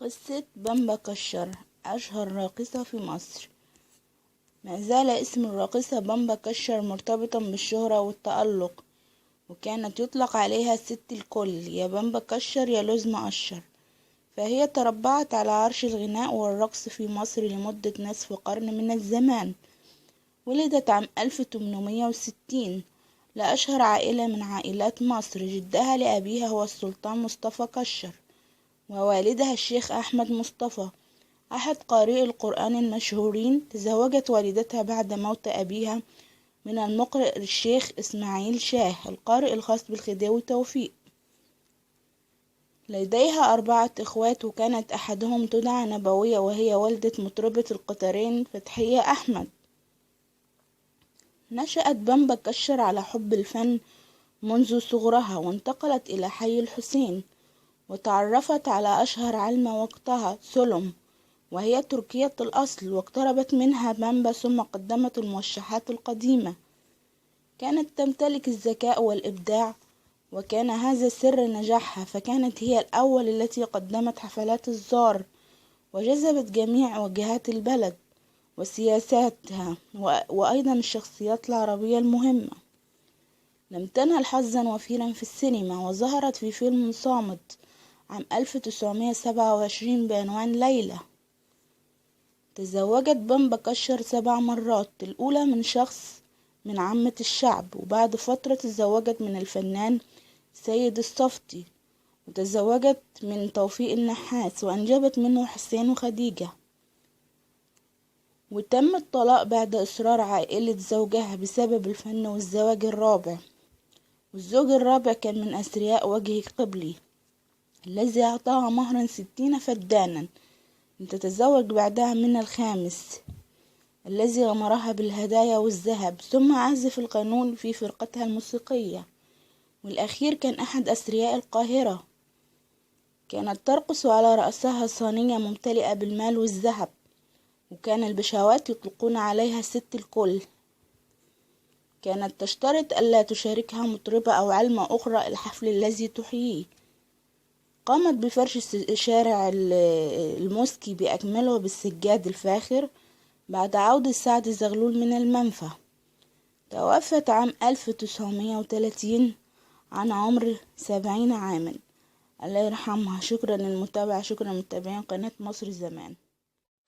قصة بمبا كشر، أشهر راقصة في مصر. ما زال اسم الراقصة بمبا كشر مرتبطا بالشهرة والتألق، وكانت يطلق عليها ست الكل، يا بمبا كشر يا لوز مقشر. فهي تربعت على عرش الغناء والرقص في مصر لمدة نصف قرن من الزمان. ولدت عام 1860 لأشهر عائلة من عائلات مصر. جدها لأبيها هو السلطان مصطفى كشر، ووالدها الشيخ أحمد مصطفى أحد قارئي القرآن المشهورين. تزوجت والدتها بعد موت أبيها من المقرئ الشيخ إسماعيل شاه القارئ الخاص بالخديوي توفيق. لديها 4 إخوات، وكانت أحدهم تدعى نبوية، وهي والدة مطربة القطرين فتحية أحمد. نشأت بمبا كشر على حب الفن منذ صغرها، وانتقلت إلى حي الحسين، وتعرفت على أشهر علمة وقتها سلم، وهي تركية الأصل، واقتربت منها بمبا ثم قدمت الموشحات القديمة. كانت تمتلك الذكاء والإبداع، وكان هذا سر نجاحها، فكانت هي الأول التي قدمت حفلات الزار، وجذبت جميع وجهات البلد وسياساتها وأيضا الشخصيات العربية المهمة. لم تنل حظا وفيرا في السينما، وظهرت في فيلم صامت عام 1927 بعنوان ليلى. تزوجت بمبا كشر 7 مرات، الأولى من شخص من عامة الشعب، وبعد فترة تزوجت من الفنان سيد الصفتي، وتزوجت من توفيق النحاس، وأنجبت منه حسين وخديجة. وتم الطلاق بعد إصرار عائلة زوجها بسبب الفن والزواج الرابع. والزوج الرابع كان من أثرياء وجه قبلي، الذي أعطاها مهرا 60 فدانا، لتتزوج بعدها من الخامس الذي غمرها بالهدايا والذهب، ثم عازف القانون في فرقتها الموسيقية. والأخير كان أحد أثرياء القاهرة، كانت ترقص على رأسها صينية ممتلئة بالمال والذهب، وكان البشوات يطلقون عليها ست الكل. كانت تشترط ألا تشاركها مطربة أو علمة أخرى الحفل الذي تحييه. قامت بفرش شارع الموسكي بأكمله بالسجاد الفاخر بعد عودة سعد زغلول من المنفى. توفت عام 1930 عن عمر 70 عاما. الله يرحمها. شكرا للمتابعة، شكرا لمتابعين قناة مصر زمان.